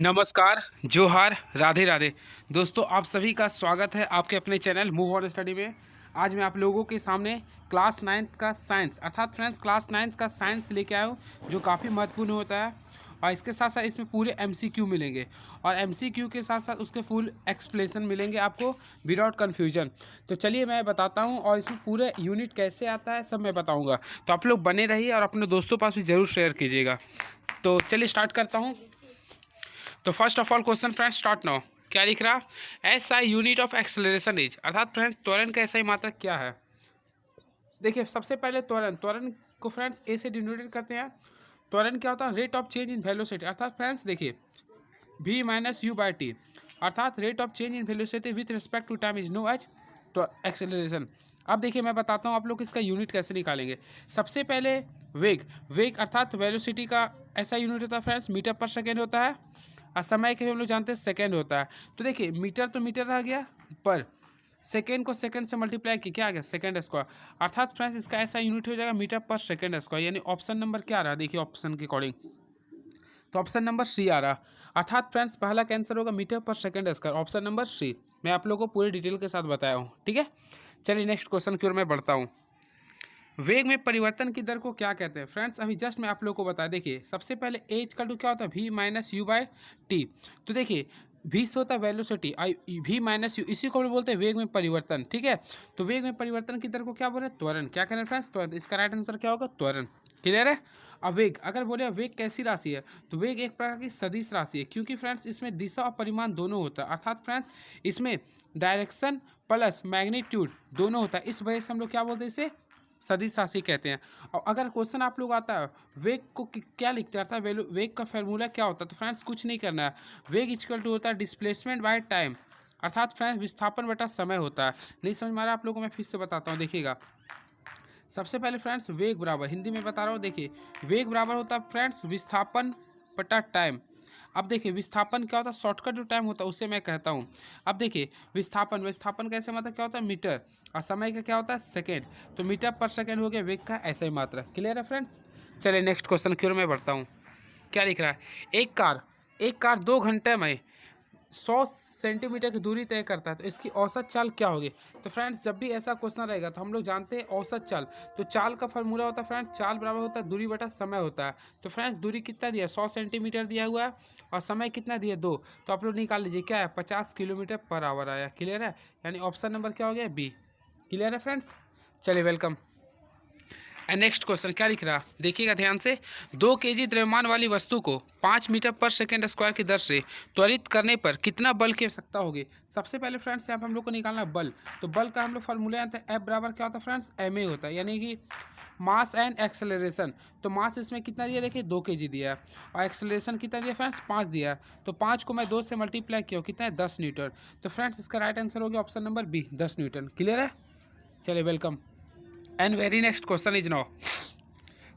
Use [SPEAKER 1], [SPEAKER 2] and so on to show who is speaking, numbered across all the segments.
[SPEAKER 1] नमस्कार, जोहार, राधे राधे। दोस्तों आप सभी का स्वागत है आपके अपने चैनल मूव ऑन स्टडी में। आज मैं आप लोगों के सामने क्लास 9th का साइंस अर्थात फ्रेंड्स क्लास 9th का साइंस लेके आया हूँ, जो काफ़ी महत्वपूर्ण होता है। और इसके साथ साथ इसमें पूरे एमसीक्यू मिलेंगे और एमसीक्यू के साथ साथ उसके फुल एक्सप्लेनेशन मिलेंगे आपको विदाउट कन्फ्यूजन। तो चलिए मैं बताता हूँ और इसमें पूरे यूनिट कैसे आता है सब मैं बताऊँगा। तो आप लोग बने रहिए और अपने दोस्तों पास भी ज़रूर शेयर कीजिएगा। तो चलिए स्टार्ट करता हूँ। तो first of all question friends start now. क्या लिख रहा? S I unit of acceleration is अर्थात फ्रेंड्स त्वरण का ऐसा ही मात्रक क्या है। देखिए सबसे पहले त्वरण त्वरण को फ्रेंड्स ए से डिनोटेड करते हैं। त्वरण क्या होता है? Rate of change in velocity अर्थात फ्रेंड्स देखिए v minus you by T अर्थात rate of change in velocity with respect to time is known as तो एक्सेलरेशन। अब देखिए मैं बताता हूँ आप लोग इसका यूनिट कैसे निकालेंगे। सबसे पहले वेग वेग अर्थात वेलोसिटी का ऐसा यूनिट होता है फ्रेंड्स मीटर पर सेकेंड होता है और समय के हम लोग जानते हैं सेकेंड होता है। तो देखिए मीटर तो मीटर रह गया, पर सेकेंड को सेकेंड से मल्टीप्लाई की क्या आ गया सेकेंड स्क्वायर अर्थात फ्रेंड्स इसका ऐसा यूनिट हो जाएगा मीटर पर सेकेंड स्क्वायर। यानी ऑप्शन नंबर क्या आ रहा है देखिए ऑप्शन के अकॉर्डिंग, तो ऑप्शन नंबर सी आ रहा। अर्थात फ्रेंड्स पहला कैंसर होगा मीटर पर second square, option number C. मैं आप लोगों को पूरी डिटेल के साथ बताया हूँ, ठीक है। चलिए नेक्स्ट क्वेश्चन की ओर मैं बढ़ता हूँ। वेग में परिवर्तन की दर को क्या कहते हैं फ्रेंड्स? अभी जस्ट मैं आप लोगों को बता देखिए सबसे पहले ए इक्वल टू क्या होता है v minus u by t. तो देखिए v से होता है वेलोसिटी आई v माइनस यू, इसी को हम लोग बोलते हैं वेग में परिवर्तन, ठीक है। तो वेग में परिवर्तन की दर को क्या बोल रहे हैं? त्वरण। क्या करें फ्रेंड्स? त्वरण। इसका राइट आंसर क्या होगा? त्वरण। क्लियर है। अब वेग अगर बोले वेग कैसी राशि है, तो वेग एक प्रकार की सदिश राशि है, क्योंकि फ्रेंड्स इसमें दिशा और परिमाण दोनों होता है। अर्थात फ्रेंड्स इसमें डायरेक्शन प्लस मैग्नीट्यूड दोनों होता है, इस वजह से हम लोग क्या बोलते हैं? इसे सदिश राशि कहते हैं। और अगर क्वेश्चन आप लोग आता है वेग को क्या लिखते हैं अर्थात वेग का फॉर्मूला क्या होता है, तो फ्रेंड्स कुछ नहीं करना है। वेग इक्वल टू होता है डिस्प्लेसमेंट बाय टाइम अर्थात फ्रेंड्स विस्थापन बटा समय होता है। नहीं समझ में आ रहा आप लोगों को, मैं फिर से बताता हूँ देखिएगा। सबसे पहले फ्रेंड्स वेग बराबर, हिंदी में बता रहा हूँ देखिए, वेग बराबर होता है फ्रेंड्स विस्थापन बटा टाइम। अब देखिए विस्थापन क्या होता है? शॉर्टकट जो टाइम होता है उसे मैं कहता हूँ। अब देखिए विस्थापन विस्थापन कैसे मतलब क्या होता है? मीटर। और समय का क्या होता है? सेकेंड। तो मीटर पर सेकेंड हो गया वेग का ऐसा ही मात्रा। क्लियर है फ्रेंड्स। चलिए नेक्स्ट क्वेश्चन की ओर मैं बढ़ता हूँ। क्या लिख रहा है? एक कार 2 घंटे में 100 सेंटीमीटर की दूरी तय करता है, तो इसकी औसत चाल क्या होगी? तो फ्रेंड्स जब भी ऐसा क्वेश्चन रहेगा तो हम लोग जानते हैं औसत चाल। तो चाल का फॉर्मूला होता है फ्रेंड्स, चाल बराबर होता है दूरी बटा समय होता है। तो फ्रेंड्स दूरी कितना दिया? 100 सेंटीमीटर दिया हुआ है और समय कितना दिया? 2। तो आप लोग निकाल लीजिए क्या है? 50 किलोमीटर पर आवर आया। क्लियर है। यानी ऑप्शन नंबर क्या हो गया? बी। क्लियर है फ्रेंड्स। चलिए वेलकम। एंड नेक्स्ट क्वेश्चन क्या लिख रहा देखिएगा ध्यान से। 2 केजी द्रव्यमान वाली वस्तु को 5 मीटर पर सेकेंड स्क्वायर की दर से त्वरित करने पर कितना बल की आवश्यकता होगी? सबसे पहले फ्रेंड्स यहाँ पर हम लोग को निकालना है बल। तो बल का हम लोग फॉर्मूला जानते हैं, एफ बराबर क्या होता है फ्रेंड्स? एम ए होता है, यानी कि मास एंड एक्सेलरेशन। तो मास इसमें कितना दिया? देखिए 2 केजी दिया है और एक्सेलरेशन कितना दिया फ्रेंड्स? 5 दिया है। तो 5 को मैं 2 से मल्टीप्लाई किया कितना है? 10 न्यूटन। तो फ्रेंड्स इसका राइट आंसर हो गया option number B, 10 newton. Clear है। चलिए welcome. And very next question is now.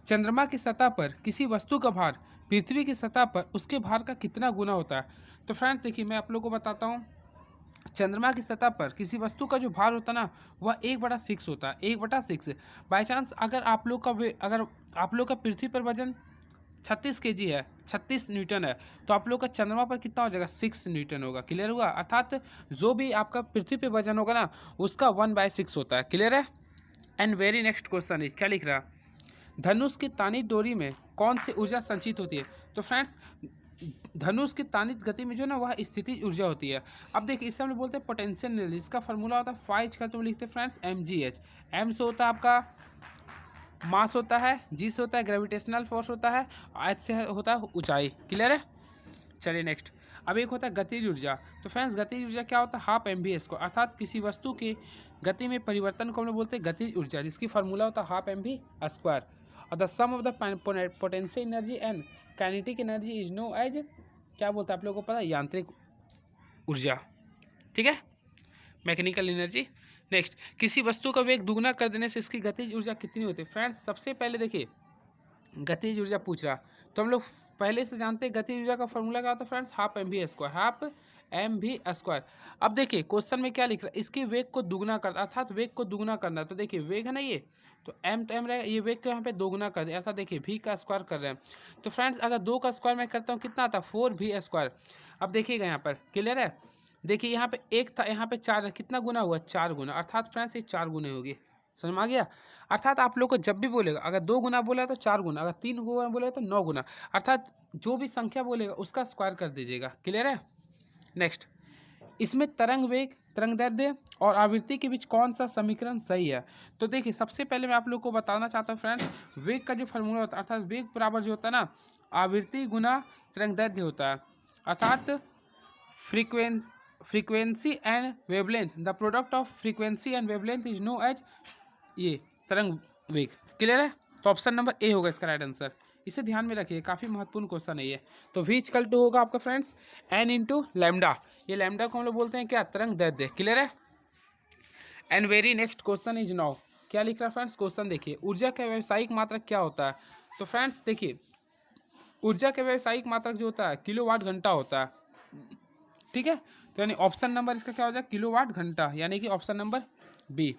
[SPEAKER 1] चंद्रमा की सतह पर किसी वस्तु का भार पृथ्वी की सतह पर उसके भार का कितना गुना होता है? तो फ्रेंड्स देखिए मैं आप लोगों को बताता हूँ। चंद्रमा की सतह पर किसी वस्तु का जो भार होता है ना, वह 1/6 होता है। 1/6 बाई चांस अगर आप लोग का अगर आप लोग का पृथ्वी पर वजन 36 केजी है, 36 न्यूटन है, तो आप लोग का चंद्रमा पर कितना हो जाएगा? 6 न्यूटन होगा। क्लियर हुआ। अर्थात जो भी आपका पृथ्वी पे वजन होगा ना, उसका 1/6 होता है। क्लियर है। And very next question is क्या लिख रहा? धनुष की तानित डोरी में कौन सी ऊर्जा संचित होती है? तो फ्रेंड्स धनुष की तानित गति में जो ना वह स्थिति ऊर्जा होती है। अब देखिए इससे हम लोग बोलते हैं पोटेंशियल एनर्जी। इसका फॉर्मूला होता है फाइज का, तुम लिखते हैं friends M G H. M से होता है आपका मास होता है, जी से होता है ग्रेविटेशनल फोर्स होता है, एच से होता है ऊंचाई। क्लियर है। चलिए नेक्स्ट। अब एक होता है गतिज ऊर्जा। तो फ्रेंड्स गतिज ऊर्जा क्या होता है? हाफ एम बी स्क्वायर अर्थात किसी वस्तु की गति में परिवर्तन को हम लोग बोलते हैं गतिज ऊर्जा, जिसकी फार्मूला होता है हाफ एम बी स्क्वायर। और the sum of the potential energy and kinetic energy is known as क्या बोलता है आप लोगों को पता है? यांत्रिक ऊर्जा। ठीक है, मैकेनिकल एनर्जी। नेक्स्ट, किसी वस्तु का वेग दुगना कर देने से इसकी गतिज ऊर्जा कितनी होती है? फ्रेंड्स सबसे पहले देखिए गतिज ऊर्जा पूछ रहा, तो हम लोग पहले से जानते हैं गतिज ऊर्जा का फॉर्मूला क्या होता है friends? Half m v square. Half mv²। अब देखिए क्वेश्चन में क्या लिख रहा है, इसकी वेग को दुगना कर, अर्थात वेग को दुगना करना। तो देखिए वेग है ना ये, तो m तो m रहेगा, ये वेग को यहाँ पे दोगुना कर दिया, अर्थात देखिए v का स्क्वायर कर रहे हैं। तो फ्रेंड्स अगर 2 का स्क्वायर मैं करता हूँ कितना आता है, 4v²। अब देखिएगा यहाँ पर क्लियर है, देखिए यहाँ पे 1 था, यहाँ पे 4 है, कितना गुना हुआ, 4 गुना, अर्थात फ्रेंड्स ये 4 गुने होगी। समझ में आ गया। अर्थात आप लोग को जब भी बोलेगा, अगर 2 गुना बोला तो 4 गुना, अगर 3 गुना बोलेगा तो 9 गुना, अर्थात जो भी संख्या बोलेगा उसका स्क्वायर कर दीजिएगा। क्लियर है। नेक्स्ट, इसमें तरंग वेग, तरंगदैर्ध्य और आवृत्ति के बीच कौन सा समीकरण सही है। तो देखिए सबसे पहले मैं आप लोग को बताना चाहता हूँ फ्रेंड्स, वेग का जो फार्मूला होता है, अर्थात वेग बराबर जो होता है ना, आवृत्ति गुना तरंगदैर्ध्य होता है, अर्थात frequency and wavelength, the product of frequency and wavelength is known as ये तरंग वेग। क्लियर है। तो ऑप्शन नंबर ए होगा इसका राइट आंसर, इसे ध्यान में रखिए, काफ़ी महत्वपूर्ण क्वेश्चन है ये। तो v इक्वल टू होगा आपका फ्रेंड्स n इंटू लैम्डा, ये लैम्डा को हम लोग बोलते हैं क्या, तरंग दैर्ध्य। क्लियर है। And very next question is now, क्या लिख रहा है फ्रेंड्स, क्वेश्चन देखिए, ऊर्जा का व्यावसायिक मात्रक क्या होता है। तो फ्रेंड्स देखिए ऊर्जा का व्यावसायिक मात्रक जो होता है किलोवाट घंटा होता है। ठीक है, तो यानी ऑप्शन नंबर इसका क्या हो जाएगा, किलोवाट घंटा, यानी कि ऑप्शन नंबर बी।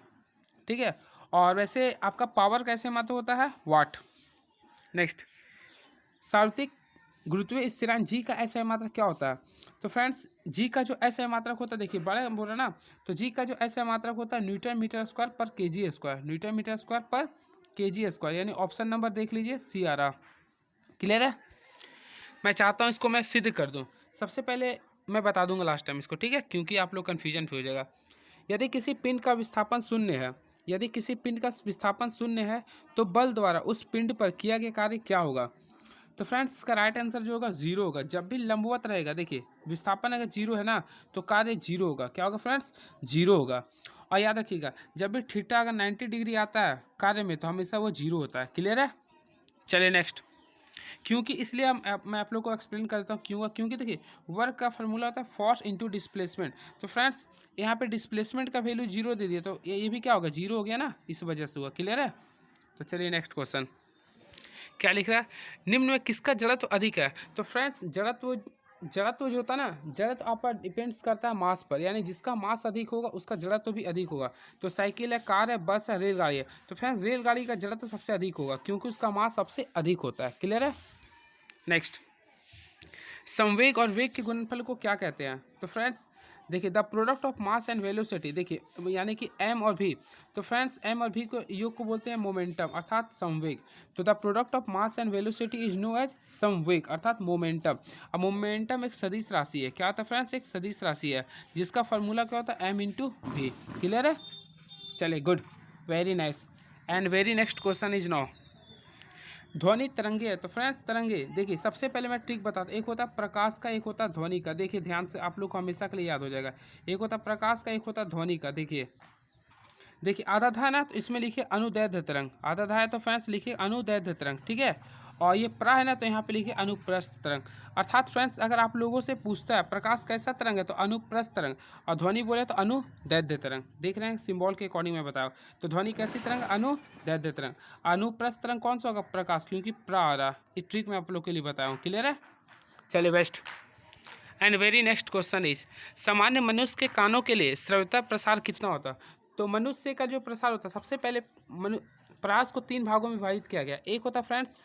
[SPEAKER 1] ठीक है, और वैसे आपका पावर कैसे मात्रक होता है, वाट। नेक्स्ट, सार्वत्रिक गुरुत्वीय स्थिरांक जी का एसआई मात्रक क्या होता है। तो फ्रेंड्स जी का जो एसआई मात्रक होता है, देखिए बड़ा बोल रहा ना, तो जी का जो एसआई मात्रक होता है newton metre square per kg square, newton metre square per kg square, यानी ऑप्शन नंबर देख लीजिए सी आ रहा। क्लियर है। मैं चाहता हूँ इसको मैं सिद्ध कर दूँ, सबसे पहले मैं बता दूंगा लास्ट टाइम इसको, ठीक है, क्योंकि आप लोग कन्फ्यूजन हो जाएगा। यदि किसी पिंड का विस्थापन शून्य है, यदि किसी पिंड का विस्थापन शून्य है तो बल द्वारा उस पिंड पर किया गया कार्य क्या होगा। तो फ्रेंड्स इसका राइट आंसर जो होगा जीरो होगा। जब भी लंबवत रहेगा, देखिए विस्थापन अगर जीरो है ना, तो कार्य जीरो होगा। क्या होगा फ्रेंड्स, जीरो होगा। और याद रखिएगा जब भी थीटा अगर 90 डिग्री आता है कार्य में, तो हमेशा वो जीरो होता है। क्लियर है। चलिए नेक्स्ट, क्योंकि इसलिए मैं आप लोग को एक्सप्लेन करता हूँ क्यों, क्योंकि देखिए वर्क का फार्मूला होता है फोर्स इनटू डिस्प्लेसमेंट। तो फ्रेंड्स यहाँ पे डिस्प्लेसमेंट का वैल्यू जीरो दे दिया, तो ये भी क्या होगा, जीरो हो गया ना, इस वजह से हुआ। क्लियर है। तो चलिए नेक्स्ट क्वेश्चन, क्या लिख रहा है, निम्न में किसका जड़त्व अधिक है। तो फ्रेंड्स जड़त्व जो होता है ना, जड़त्व आप पर डिपेंड्स करता है मास पर, यानी जिसका मास अधिक होगा उसका जड़त्व भी अधिक होगा। तो साइकिल है, कार है, बस है, रेलगाड़ी है। तो फ्रेंड्स रेलगाड़ी का जड़त्व सबसे अधिक होगा क्योंकि उसका मास सबसे अधिक होता है। क्लियर है। नेक्स्ट, संवेग और वेग के गुणनफल को क्या कहते हैं। तो फ्रेंड्स देखिए the product of mass and velocity, देखिए यानी कि m और v। तो फ्रेंड्स m और v को योग को बोलते हैं मोमेंटम, अर्थात संवेग। तो the product of mass and velocity is known as संवेग, अर्थात मोमेंटम। अब मोमेंटम एक सदिश राशि है। क्या होता है फ्रेंड्स, एक सदिश राशि है जिसका फॉर्मूला क्या होता है, m इंटू v। क्लियर है। चलिए good, very nice. And very next question is now, ध्वनि तरंगे है। तो फ्रेंड्स तरंगे देखिए सबसे पहले मैं ट्रिक बताता हूँ, एक होता है प्रकाश का, एक होता है ध्वनि का। देखिए ध्यान से, आप लोग को हमेशा के लिए याद हो जाएगा। एक होता है प्रकाश का, एक होता है ध्वनि का। देखिए आधा है ना, तो इसमें लिखिए अनुदैर्ध्य तरंग, आधा है तो फ्रेंड्स लिखिए अनुदैर्ध्य तरंग। ठीक है, और ये प्रा है ना, तो यहाँ पे लिखिए अनुप्रस्थ तरंग। अर्थात फ्रेंड्स अगर आप लोगों से पूछता है प्रकाश कैसा तरंग है, तो अनुप्रस्थ तरंग, और ध्वनि बोले तो अनुदैर्ध्य तरंग। देख रहे हैं सिंबल के अकॉर्डिंग मैं बताओ, तो ध्वनि कैसी तरंग, अनुदैर्ध्य तरंग। अनुप्रस्थ तरंग कौन सा होगा, प्रकाश, क्योंकि प्रा आ रहा। ये ट्रिक मैं आप लोग के लिए बताया हूँ। क्लियर है। चलिए best. And very next question is, सामान्य मनुष्य के कानों के लिए श्रव्यता प्रसार कितना होता है। तो मनुष्य का जो प्रसार होता है, सबसे पहले प्रकाश को 3 भागों में विभाजित किया गया। एक होता है फ्रेंड्स,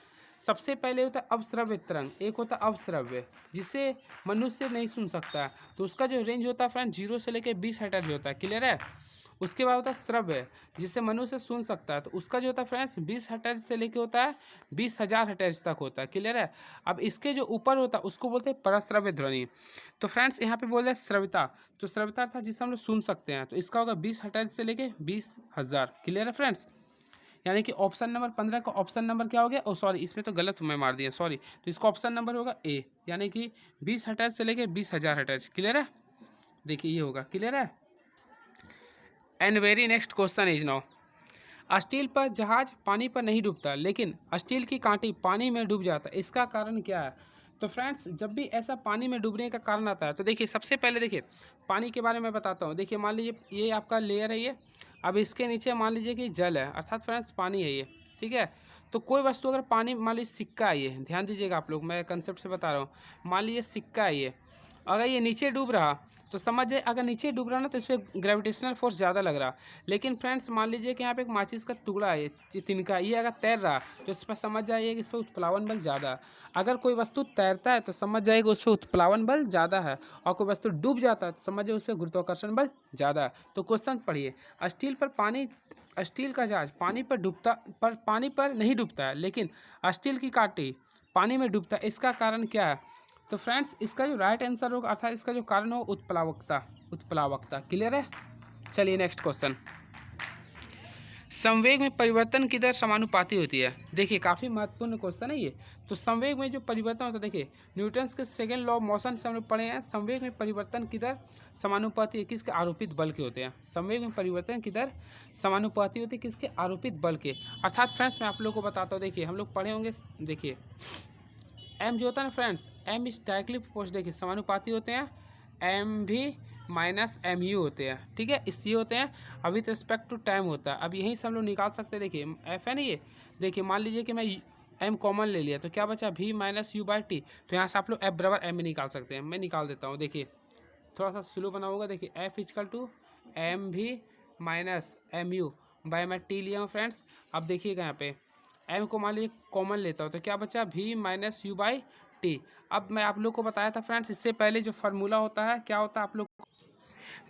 [SPEAKER 1] सबसे पहले होता है अवश्रव्य तरंग, एक होता है अवश्रव्य जिसे मनुष्य नहीं सुन सकता। तो उसका जो रेंज होता है फ्रेंड्स 0 से लेकर 20 हर्ट्ज होता है। क्लियर है। उसके बाद होता है श्रव्य जिसे मनुष्य सुन सकता है, तो उसका जो होता है फ्रेंड्स 20 हर्ट्ज से लेके होता है 20,000 हर्ट्ज तक होता है। क्लियर है। अब इसके जो ऊपर होता है उसको बोलते हैं परश्रव्य ध्वनि। तो फ्रेंड्स यहाँ पे बोल रहे हैं श्रव्यता, तो श्रव्यता था जिसे हम लोग सुन सकते हैं, तो इसका होगा 20 हर्ट्ज से लेके 20,000। क्लियर है फ्रेंड्स। यानी कि ऑप्शन नंबर 15 का ऑप्शन नंबर क्या हो गया, ओ सॉरी इसमें तो गलत मैं मार दिया, सॉरी। तो इसका ऑप्शन नंबर होगा ए, यानी कि 20 हर्ट्ज से लेके 20,000 हर्ट्ज। क्लियर है। देखिए ये होगा। क्लियर है। And very next question is now, steel पर जहाज पानी पर नहीं डूबता लेकिन स्टील की कांटी पानी में डूब जाता है, इसका कारण क्या है। तो फ्रेंड्स जब भी ऐसा पानी में डूबने का कारण आता है, तो देखिए सबसे पहले देखिए पानी के बारे में बताता हूँ। देखिए मान लीजिए ये आपका लेयर है ये, अब इसके नीचे मान लीजिए कि जल है, अर्थात फ्रेंड्स पानी है ये। ठीक है, तो कोई वस्तु अगर पानी, मान लीजिए सिक्का है ये, ध्यान दीजिएगा आप लोग, मैं कंसेप्ट से बता रहा हूँ। मान लीजिए सिक्का है ये, अगर ये नीचे डूब रहा तो समझ जाए, अगर नीचे डूब रहा ना तो इस पर ग्रेविटेशनल फोर्स ज़्यादा लग रहा। लेकिन फ्रेंड्स मान लीजिए कि यहाँ पे एक माचिस का टुकड़ा है, तिनका, ये अगर तैर रहा तो इस पर समझ जाइए कि इस पर उत्प्लावन बल ज़्यादा। अगर कोई वस्तु तैरता है तो समझ जाएगा उस पर उत्प्लावन बल ज़्यादा है, और कोई वस्तु डूब जाता है तो समझ जाए उस पर गुरुत्वाकर्षण बल ज़्यादा है। तो क्वेश्चन पढ़िए, स्टील का जहाज पानी पर नहीं डूबता है, लेकिन स्टील की काठी पानी में डूबता है, इसका कारण क्या है? तो फ्रेंड्स इसका जो राइट आंसर होगा, अर्थात इसका जो कारण हो उत्प्लावकता। क्लियर है? चलिए नेक्स्ट क्वेश्चन। संवेग में परिवर्तन की दर समानुपाती होती है। देखिए काफ़ी महत्वपूर्ण क्वेश्चन है ये। तो संवेग में जो परिवर्तन होता है, देखिए न्यूटन्स के सेकेंड लॉ ऑफ मोशन से हम लोग पढ़े हैं, संवेग में परिवर्तन की दर समानुपाती है किसके? आरोपित बल के होते हैं। संवेग में परिवर्तन की दर समानुपाती होती है किसके? आरोपित बल के। अर्थात फ्रेंड्स मैं आप लोगों को बताता हूँ, देखिए हम लोग पढ़े होंगे, देखिए एम जो होता है ना friends, M is directly proportional, देखिए समानुपाती होते हैं, M V minus M you होते हैं, ठीक है, इस ये होते हैं। अब विथ रिस्पेक्ट टू टाइम होता है। अब यहीं से हम लोग निकाल सकते हैं, देखिए एफ है ना ये, देखिए मान लीजिए कि मैं एम कॉमन ले लिया तो क्या बचा? V minus you by t. तो यहाँ से आप लोग एफ बराबर एम में निकाल सकते हैं। मैं निकाल देता हूँ, देखिए थोड़ा सा स्लो बना होगा। देखिए F is equal to M V minus M U by मैं टी लिया हूँ फ्रेंड्स। अब देखिएगा यहाँ पे एम को मान लीजिए कॉमन लेता हूँ तो क्या बचा? V minus you by t. अब मैं आप लोग को बताया था फ्रेंड्स, इससे पहले जो फार्मूला होता है क्या होता है आप लोग?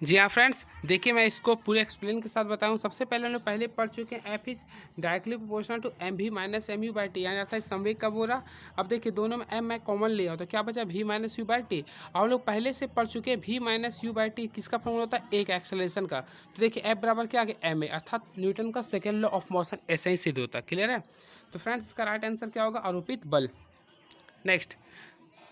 [SPEAKER 1] जी हाँ फ्रेंड्स, देखिए मैं इसको पूरे एक्सप्लेन के साथ बताऊँ। सबसे पहले हम लोग पहले पढ़ चुके हैं F is directly proportional to M V minus M U by T, यानी अर्थात संवेग कब हो रहा। अब देखिए दोनों में एम मैं कॉमन लिया तो क्या बचा? भी माइनस यू बाई टी। और हम लोग पहले से पढ़ चुके हैं भी माइनस यू बाई टी किसका फॉर्मूला होता है? एक एक्सेलरेशन का। तो देखिए एफ बराबर क्या आ गया? एम ए, अर्थात न्यूटन का सेकेंड लॉ ऑफ मोशन ऐसे ही सिद्ध होता है। क्लियर है? तो फ्रेंड्स इसका राइट आंसर क्या होगा? आरोपित बल। नेक्स्ट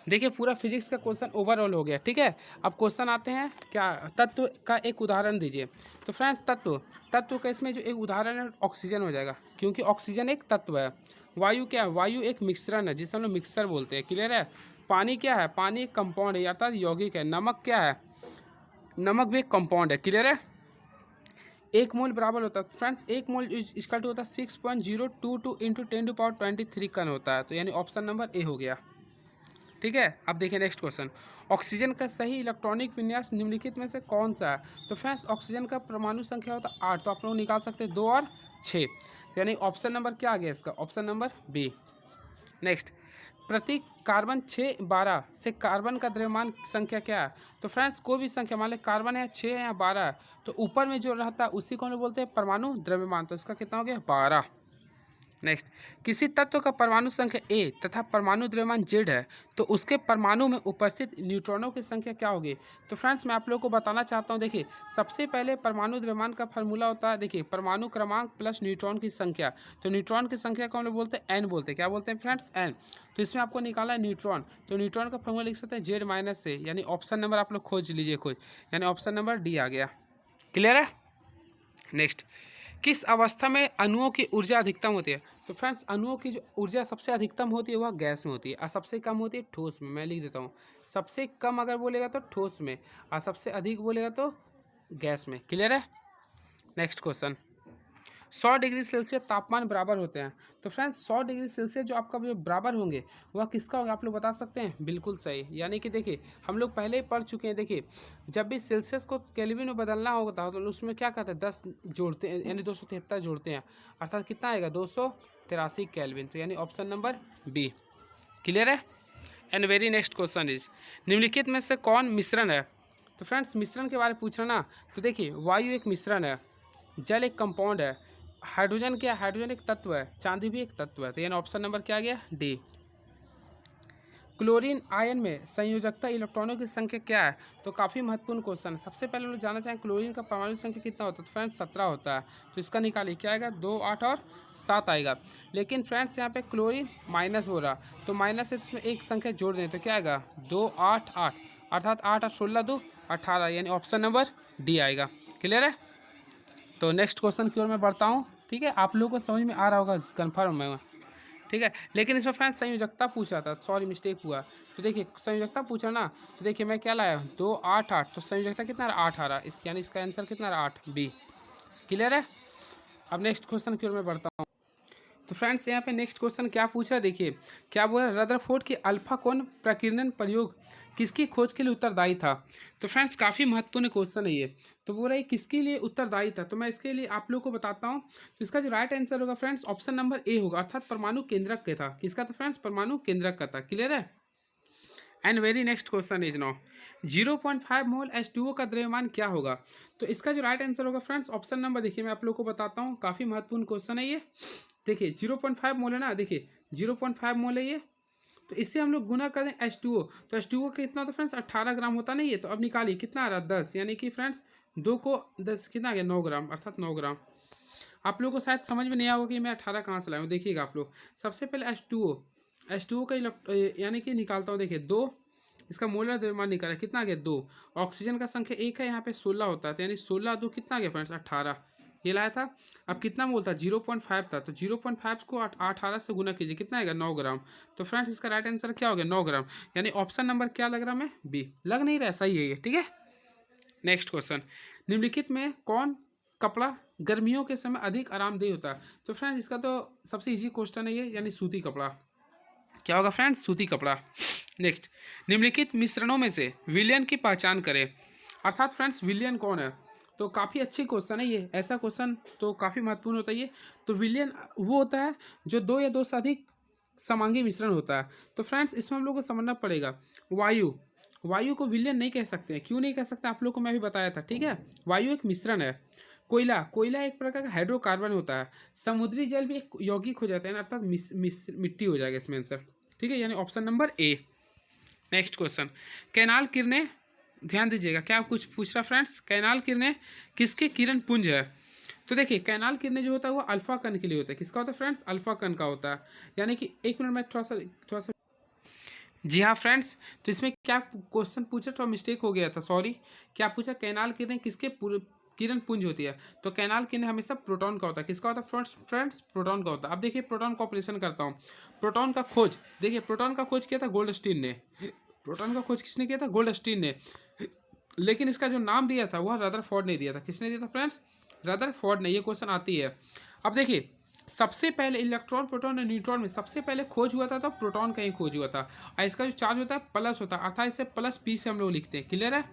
[SPEAKER 1] देखिए पूरा फिजिक्स का क्वेश्चन ओवरऑल हो गया, ठीक है। अब क्वेश्चन आते हैं क्या? तत्व का एक उदाहरण दीजिए। तो फ्रेंड्स तत्व का इसमें जो एक उदाहरण है ऑक्सीजन हो जाएगा, क्योंकि ऑक्सीजन एक तत्व है। वायु क्या है? वायु एक मिश्रण है जिसे हम लोग मिक्सर बोलते हैं। क्लियर है? पानी क्या है? पानी एक कंपाउंड है अर्थात यौगिक है। नमक क्या है? नमक भी एक कंपाउंड है। क्लियर है? एक मोल बराबर होता है फ्रेंड्स, एक मोल इक्वल टू होता है 6.022 इंटू 10⁻23 कन होता है। तो यानी ऑप्शन नंबर ए हो गया, ठीक है। अब देखिए नेक्स्ट क्वेश्चन, ऑक्सीजन का सही इलेक्ट्रॉनिक विन्यास निम्नलिखित में से कौन सा है? तो फ्रेंड्स ऑक्सीजन का परमाणु संख्या होता है 8, तो आप लोग निकाल सकते हैं 2 और 6, तो यानी ऑप्शन नंबर क्या आ गया इसका? Option number B. नेक्स्ट, प्रति कार्बन 612 से कार्बन का द्रव्यमान संख्या क्या है? तो फ्रेंड्स कोई भी संख्या मान लें कार्बन है 6 है या 12 है, तो ऊपर में जो रहता है उसी को हम लोग बोलते हैं परमाणु द्रव्यमान। तो इसका कितना हो गया? 12। नेक्स्ट, किसी तत्व का परमाणु संख्या ए तथा परमाणु द्रव्यमान जेड है तो उसके परमाणु में उपस्थित न्यूट्रॉनों की संख्या क्या होगी? तो फ्रेंड्स मैं आप लोगों को बताना चाहता हूं, देखिए सबसे पहले परमाणु द्रव्यमान का फार्मूला होता है, देखिए परमाणु क्रमांक प्लस न्यूट्रॉन की संख्या। तो न्यूट्रॉन की संख्या को हम लोग बोलते हैं एन, बोलते हैं क्या बोलते हैं फ्रेंड्स? एन। तो इसमें आपको निकाला है न्यूट्रॉन, तो न्यूट्रॉन का फॉर्मूला लिख सकते हैं जेड माइनस से, यानी ऑप्शन नंबर आप लोग खोज लीजिए, यानी ऑप्शन नंबर डी आ गया। क्लियर है? नेक्स्ट, किस अवस्था में अणुओं की ऊर्जा अधिकतम होती है? तो फ्रेंड्स अणुओं की जो ऊर्जा सबसे अधिकतम होती है वह गैस में होती है, और सबसे कम होती है ठोस में। मैं लिख देता हूँ, सबसे कम अगर बोलेगा तो ठोस में, और सबसे अधिक बोलेगा तो गैस में। क्लियर है? नेक्स्ट क्वेश्चन, 100 डिग्री सेल्सियस तापमान बराबर होते हैं। तो फ्रेंड्स 100 डिग्री सेल्सियस जो आपका जो बराबर होंगे वह किसका होगा? आप लोग बता सकते हैं? बिल्कुल सही, यानी कि देखिए हम लोग पहले ही पढ़ चुके हैं, देखिए जब भी सेल्सियस को केल्विन में बदलना होता है तो उसमें क्या कहते हैं? 10 जोड़ते हैं, यानी 273 जोड़ते हैं, अर्थात कितना आएगा? 283 केल्विन। तो यानी ऑप्शन नंबर बी। क्लियर है? And very next question is, निम्नलिखित में से कौन मिश्रण है? तो फ्रेंड्स मिश्रण के बारे में पूछ रहा ना, तो देखिए वायु एक मिश्रण है, जल एक कंपाउंड है, हाइड्रोजन क्या? हाइड्रोजन एक तत्व है, चांदी भी एक तत्व है। तो यानी ऑप्शन नंबर क्या आ गया? डी। क्लोरीन आयन में संयोजकता इलेक्ट्रॉनों की संख्या क्या है? तो काफ़ी महत्वपूर्ण क्वेश्चन है। सबसे पहले हम लोग जानना चाहें क्लोरीन का परमाणु संख्या कितना होता है? तो फ्रेंड्स 17 होता है, तो इसका निकालिए क्या आएगा? 2, 8 और 7 आएगा। लेकिन फ्रेंड्स यहाँ पे क्लोरीन माइनस हो रहा, तो माइनस से इसमें एक संख्या जोड़ दें तो क्या आएगा? 2, 8, 8, अर्थात 8 और 16 2 18, यानी ऑप्शन नंबर डी आएगा। क्लियर है? तो नेक्स्ट क्वेश्चन की ओर मैं बढ़ता हूँ, ठीक है। आप लोगों को समझ में आ रहा होगा कन्फर्म है, ठीक है। लेकिन इसमें फ्रेंड्स संयोजकता पूछा था, सॉरी मिस्टेक हुआ। तो देखिए संयोजकता पूछा ना, तो देखिए मैं क्या लाया? 2, 8, 8, तो संयोजकता कितना रहा? 8 आ रहा, इस यानी इसका आंसर कितना रहा? 8 बी। क्लियर है? अब नेक्स्ट क्वेश्चन की ओर मैं बढ़ता हूँ। तो फ्रेंड्स यहाँ पे नेक्स्ट क्वेश्चन क्या पूछा, देखिए क्या बोला, रदरफोर्ड की अल्फा कोण प्रकीर्णन प्रयोग किसकी खोज के लिए उत्तरदायी था। तो फ्रेंड्स काफ़ी महत्वपूर्ण क्वेश्चन है ये। तो बोल रहा है किसके लिए उत्तरदायी था, तो मैं इसके लिए आप लोगों को बताता हूँ। तो इसका जो राइट आंसर होगा फ्रेंड्स ऑप्शन नंबर ए होगा, अर्थात परमाणु केंद्रक के था। किसका था फ्रेंड्स, परमाणु केंद्रक का था। क्लियर है। And very next question is now 0.5 mole H2O का द्रव्यमान क्या होगा। तो इसका जो राइट आंसर होगा फ्रेंड्स ऑप्शन नंबर, देखिए मैं आप लोग को बताता हूँ, काफ़ी महत्वपूर्ण क्वेश्चन है ये। देखिए 0.5 मोल है ना, देखिए 0.5 मोल है ये। तो इससे हम लोग गुना कर दें H2O, तो H2O कितना होता है फ्रेंड्स 18 ग्राम होता नहीं है। तो अब निकालिए कितना आ रहा है 10, यानी कि फ्रेंड्स 2 को 10 कितना आ गया 9 ग्राम, अर्थात 9 ग्राम। आप लोगों को शायद समझ में नहीं आया होगा कि मैं 18 कहाँ से लाया हूँ। देखिएगा आप लोग, सबसे पहले H2O का यानी कि निकालता हूँ। देखिए 2, इसका मोलर द्रव्यमान निकाला, कितना आ गया 2। ऑक्सीजन का संख्या 1 है, यहाँ पे 16 होता है, तो यानी 16 2 कितना आ गया फ्रेंड्स 18, ये लाया था। अब कितना मोल था 0.5 था, तो 0.5 को 18 से गुना कीजिए, कितना आएगा 9 ग्राम। तो फ्रेंड्स इसका राइट आंसर क्या हो गया 9 ग्राम, यानी ऑप्शन नंबर क्या लग रहा है, बी लग नहीं रहा, सही है ये। ठीक है। नेक्स्ट क्वेश्चन, निम्नलिखित में कौन कपड़ा गर्मियों के समय अधिक आरामदेह होता है। तो फ्रेंड्स इसका तो सबसे इजी क्वेश्चन है ये, यानी सूती कपड़ा। क्या होगा फ्रेंड्स, सूती कपड़ा। नेक्स्ट, निम्नलिखित मिश्रणों में से विलयन की पहचान करें, अर्थात फ्रेंड्स विलयन कौन है। तो काफ़ी अच्छी क्वेश्चन है ये, ऐसा क्वेश्चन तो काफ़ी महत्वपूर्ण होता है ये। तो विलयन वो होता है जो 2 या 2 से अधिक समांगी मिश्रण होता है। तो फ्रेंड्स इसमें हम लोग को समझना पड़ेगा, वायु को विलयन नहीं कह सकते हैं। क्यों नहीं कह सकते आप लोग को मैं भी बताया था। ठीक है, वायु एक मिश्रण है। कोयला एक प्रकार का हाइड्रोकार्बन होता है। समुद्री जल भी एक यौगिक हो जाता है, अर्थात मिट्टी हो जाएगा इसमें आंसर। ठीक है, यानी option number A. Next question, canal किरणें, ध्यान दीजिएगा क्या कुछ पूछ रहा फ्रेंड्स, कैनाल किरणें किसके किरण पुंज है। तो देखिए कैनाल किरणें जो होता है वो अल्फा कण के लिए होता है। किसका होता है फ्रेंड्स, अल्फा कण का होता है। यानी कि एक मिनट में थोड़ा सा जी हाँ फ्रेंड्स, तो इसमें क्या क्वेश्चन पूछा, थोड़ा मिस्टेक हो गया था, सॉरी। क्या पूछा, कैनाल किरणें किसके किरण पुंज होती है। तो कैनाल किरण हमेशा प्रोटॉन का होता है। किसका होता है फ्रेंड्स, प्रोटॉन का होता है। अब देखिए प्रोटॉन का ऑपरेशन करता हूँ। प्रोटॉन का खोज, देखिए प्रोटॉन का खोज किया था गोल्डस्टीन ने। प्रोटॉन का खोज किसने किया था, गोल्डस्टीन ने। लेकिन इसका जो नाम दिया था वह रदरफोर्ड ने दिया था। किसने दिया था फ्रेंड्स, रदरफोर्ड ने। ये क्वेश्चन आती है। अब देखिए सबसे पहले इलेक्ट्रॉन प्रोटॉन और न्यूट्रॉन में सबसे पहले खोज हुआ था तो प्रोटॉन का ही खोज हुआ था। और इसका जो चार्ज होता है प्लस होता है, अर्थात इसे प्लस पी से हम लोग लिखते हैं। क्लियर है।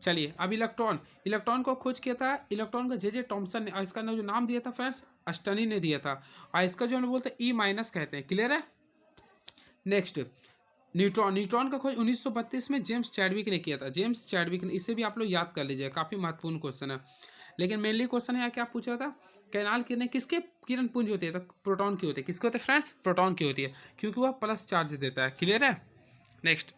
[SPEAKER 1] चलिए अब इलेक्ट्रॉन को खोज किया था, इलेक्ट्रॉन का जे टॉमसन ने। और इसका जो नाम दिया था फ्रेंड्स अस्टनी ने दिया था। और इसका जो हम बोलते हैं ई माइनस कहते हैं। क्लियर है। नेक्स्ट, न्यूट्रॉन का खोज 1932 में जेम्स चैडविक ने किया था। जेम्स चैडविक ने, इसे भी आप लोग याद कर लीजिए, काफ़ी महत्वपूर्ण क्वेश्चन है। लेकिन मेनली क्वेश्चन है क्या पूछ रहा था, कैनाल किरणें किसके किरण पुंज होती है। तो प्रोटॉन की होती है। किसके होते हैं फ्रेंड्स, प्रोटॉन की होती है, क्योंकि वह प्लस चार्ज देता है। क्लियर है। नेक्स्ट,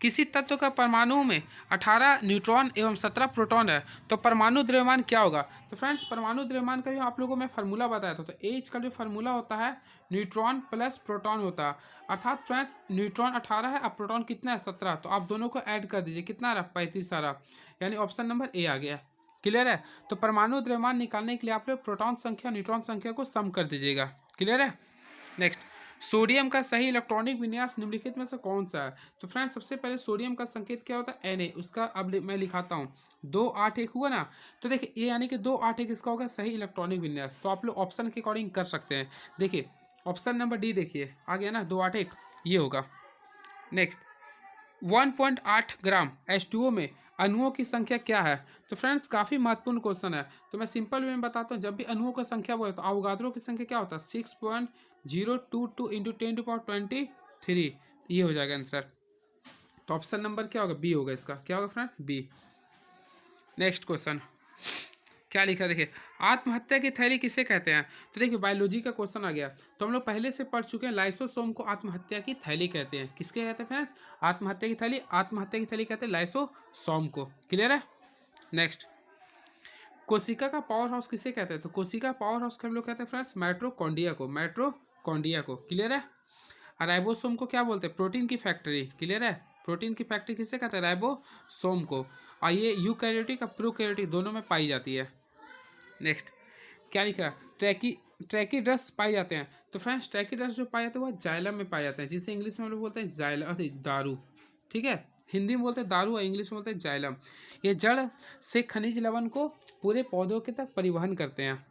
[SPEAKER 1] किसी तत्व का परमाणु में 18 न्यूट्रॉन एवं 17 प्रोटॉन है तो परमाणु द्रव्यमान क्या होगा। तो फ्रेंड्स परमाणु द्रव्यमान का भी आप लोगों को मैं फार्मूला बताया था। तो एच का जो फार्मूला होता है न्यूट्रॉन प्लस प्रोटॉन होता है। अर्थात फ्रेंड्स न्यूट्रॉन 18 है, अब प्रोटॉन कितना है 17, तो आप दोनों को ऐड कर दीजिए, कितना आ रहा 35 आ रहा, यानी ऑप्शन नंबर ए आ गया। क्लियर है। तो परमाणु द्रव्यमान निकालने के लिए आप लोग प्रोटॉन संख्या न्यूट्रॉन संख्या को सम कर दीजिएगा। क्लियर है। नेक्स्ट, सोडियम का सही इलेक्ट्रॉनिक विन्यास निम्नलिखित में से कौन सा है। तो फ्रेंड्स सबसे पहले सोडियम का संकेत क्या होता है, Na। उसका अब मैं लिखाता हूँ 281 हुआ ना। तो देखिए ये यानी कि 281 इसका होगा सही इलेक्ट्रॉनिक विन्यास। तो आप लोग ऑप्शन के अकॉर्डिंग कर सकते हैं। देखिए ऑप्शन नंबर डी देखिए आ गया ना 281, ये होगा। नेक्स्ट, 1.8 ग्राम H2O में अणुओं की संख्या क्या है। तो फ्रेंड्स काफ़ी महत्वपूर्ण क्वेश्चन है। तो मैं सिंपल वे में बताता हूँ, जब भी अणुओं की संख्या बोले तो अवोगाद्रो की संख्या क्या होता है 6.022 इंटू 10⁻23, ये हो जाएगा आंसर। तो ऑप्शन नंबर क्या होगा, बी होगा इसका। क्या होगा फ्रेंड्स, बी। नेक्स्ट क्वेश्चन क्या लिखा है, देखिए आत्महत्या की थैली किसे कहते हैं। तो देखिए बायोलॉजी का क्वेश्चन आ गया। तो हम लोग पहले से पढ़ चुके हैं, लाइसोसोम को आत्महत्या की थैली कहते हैं। किसके कहते हैं फ्रेंड्स, आत्महत्या की थैली कहते हैं लाइसोसोम को। क्लियर है। नेक्स्ट, कोशिका का पावर हाउस किसे कहते हैं। तो कोशिका पावर हाउस को हम लोग कहते हैं फ्रेंड्स माइटोकॉन्ड्रिया को। क्लियर है। राइबोसोम को क्या बोलते हैं, प्रोटीन की फैक्ट्री। क्लियर है। प्रोटीन की फैक्ट्री किसे कहते हैं, राइबोसोम को। और ये यूकैरियोटिक और प्रोकैरियोटिक दोनों में पाई जाती है। नेक्स्ट क्या लिखा है, ट्रैकिड्रस पाए जाते हैं। तो फ्रेंड्स ट्रैकिड्रस जो पाए जाते हैं वह जाइलम में पाए जाते हैं, जिसे इंग्लिश में हम लोग बोलते हैं दारू। ठीक है, हिंदी में बोलते हैं दारू और इंग्लिश में बोलते हैं जाइलम। ये जड़ से खनिज लवण को पूरे पौधों के तक परिवहन करते हैं।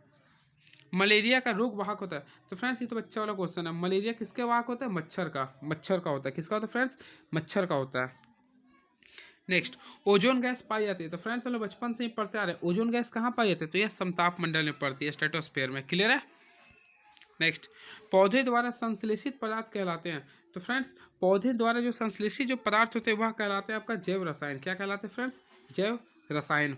[SPEAKER 1] मलेरिया का रोग वाहक होता है। तो फ्रेंड्स ये तो बच्चा वाला क्वेश्चन है, मलेरिया किसके वाहक होता है? मच्छर का, मच्छर का होता है। किसका होता है फ्रेंड्स? मच्छर का होता है। नेक्स्ट, ओजोन गैस पाई जाती है। तो फ्रेंड्स हम लोग बचपन से ही पढ़ते आ रहे हैं, ओजोन गैस कहाँ पाई जाती है? तो यह समताप मंडल में पड़ती है, स्ट्रेटोस्फेयर में। क्लियर है? नेक्स्ट, पौधे द्वारा संश्लेषित पदार्थ कहलाते हैं। तो फ्रेंड्स पौधे द्वारा जो संश्लेषित जो पदार्थ होते हैं वह कहलाते हैं आपका जैव रसायन। क्या कहलाते हैं फ्रेंड्स? जैव रसायन।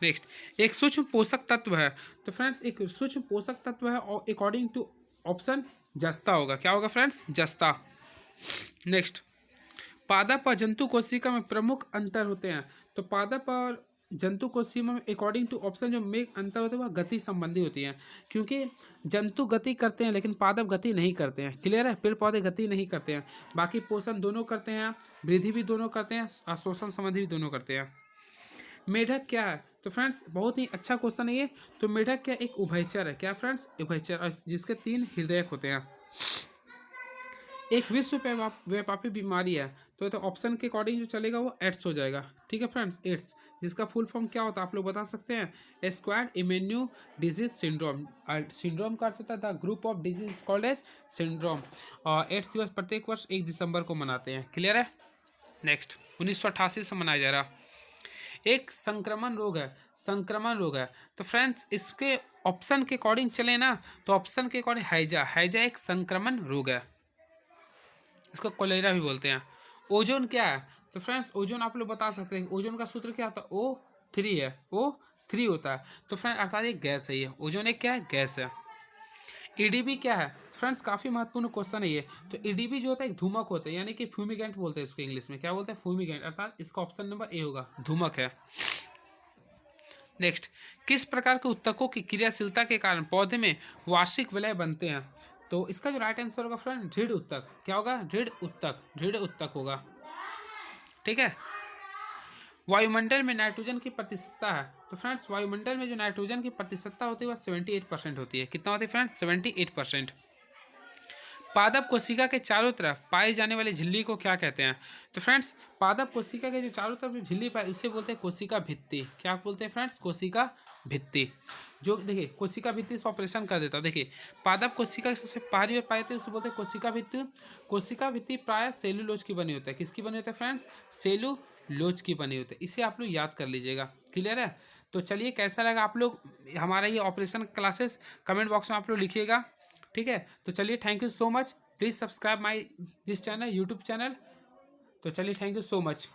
[SPEAKER 1] नेक्स्ट, एक सूक्ष्म पोषक तत्व है। तो फ्रेंड्स एक सूक्ष्म पोषक तत्व है और अकॉर्डिंग टू ऑप्शन जस्ता होगा। क्या होगा फ्रेंड्स? जस्ता। नेक्स्ट, पादप और जंतु कोशिका में प्रमुख अंतर होते हैं। तो पादप और जंतु कोशिका में अकॉर्डिंग टू ऑप्शन जो में अंतर होते हैं वह गति संबंधी होती है, क्योंकि जंतु गति करते हैं लेकिन पादप गति नहीं करते हैं। क्लियर है? पेड़ पौधे गति नहीं करते हैं, बाकी पोषण दोनों करते हैं, वृद्धि भी दोनों करते हैं और शोषण संबंधी भी दोनों करते हैं। मेढक क्या है? तो फ्रेंड्स बहुत ही अच्छा क्वेश्चन है ये। तो मेढक क्या? एक उभयचर है। क्या फ्रेंड्स? उभयचर, और जिसके 3 हृदय होते हैं। एक विश्व व्यापी बीमारी है। तो ऑप्शन के अकॉर्डिंग जो चलेगा वो एड्स हो जाएगा। ठीक है फ्रेंड्स? एड्स, जिसका फुल फॉर्म क्या होता है आप लोग बता सकते हैं? Acquired immuno disease syndrome. Syndrome का अर्थ होता है the group of disease called as syndrome. और एड्स दिवस प्रत्येक वर्ष 1 दिसंबर को मनाते हैं। क्लियर है? नेक्स्ट, 1988 से मनाया जा रहा। एक संक्रमण रोग है, संक्रमण रोग है। तो फ्रेंड्स इसके ऑप्शन के अकॉर्डिंग चले ना, तो ऑप्शन के अकॉर्डिंग हैजा, हैजा एक संक्रमण रोग है, इसको कोलेरा भी बोलते हैं। ओजोन क्या है? तो फ्रेंड्स ओजोन आप लोग बता सकते हैं, ओजोन का सूत्र क्या होता है? O3 है, O3 होता है। तो फ्रेंड अर्थात एक गैस है ये, ओजोन एक क्या है? गैस है। ईडीबी क्या है? फ्रेंड्स काफ़ी महत्वपूर्ण क्वेश्चन है ये। तो ईडीबी जो होता है एक धूमक होता है, यानी कि फ्यूमिगेंट बोलते हैं इसको इंग्लिश में। क्या बोलते हैं? फ्यूमिगेंट, अर्थात इसका ऑप्शन नंबर ए होगा, धूमक है। नेक्स्ट, किस प्रकार के उत्तकों की क्रियाशीलता के कारण पौधे में वार्षिक विलय बनते हैं? तो इसका जो राइट आंसर होगा फ्रेंड दृढ़ उत्तक। क्या होगा? दृढ़ उत्तक, दृढ़ उत्तक होगा। ठीक है? वायुमंडल में नाइट्रोजन की प्रतिशतता है। तो फ्रेंड्स वायुमंडल में जो नाइट्रोजन की प्रतिशतता होती है वह 78% होती है। कितना होती है फ्रेंड्स? 78%। पादप कोशिका के चारों तरफ पाई जाने वाली झिल्ली को क्या कहते हैं? तो फ्रेंड्स पादप कोशिका के जो चारों तरफ जो झिल्ली पाई उसे बोलते हैं कोशिका भित्ति। क्या बोलते हैं फ्रेंड्स? कोशिका भित्ति। जो देखिए कोशिका भित्ति से ऑपरेशन कर देता है। देखिए पादप कोशिका के सबसे बाहरी में पाए जाते हैं उसे बोलते हैं कोशिका भित्ति। कोशिका भित्ति प्राय सेलुलोज की बनी होती है। किसकी बनी होती है फ्रेंड्स? सेलुलोज की बनी होती है। इसे आप लोग याद कर लीजिएगा। क्लियर है? तो चलिए कैसा लगा आप लोग हमारा ये ऑपरेशन क्लासेस, कमेंट बॉक्स में आप लोग लिखिएगा। ठीक है? तो चलिए thank you so much. Please subscribe my this channel, YouTube channel. तो चलिए थैंक यू सो मच।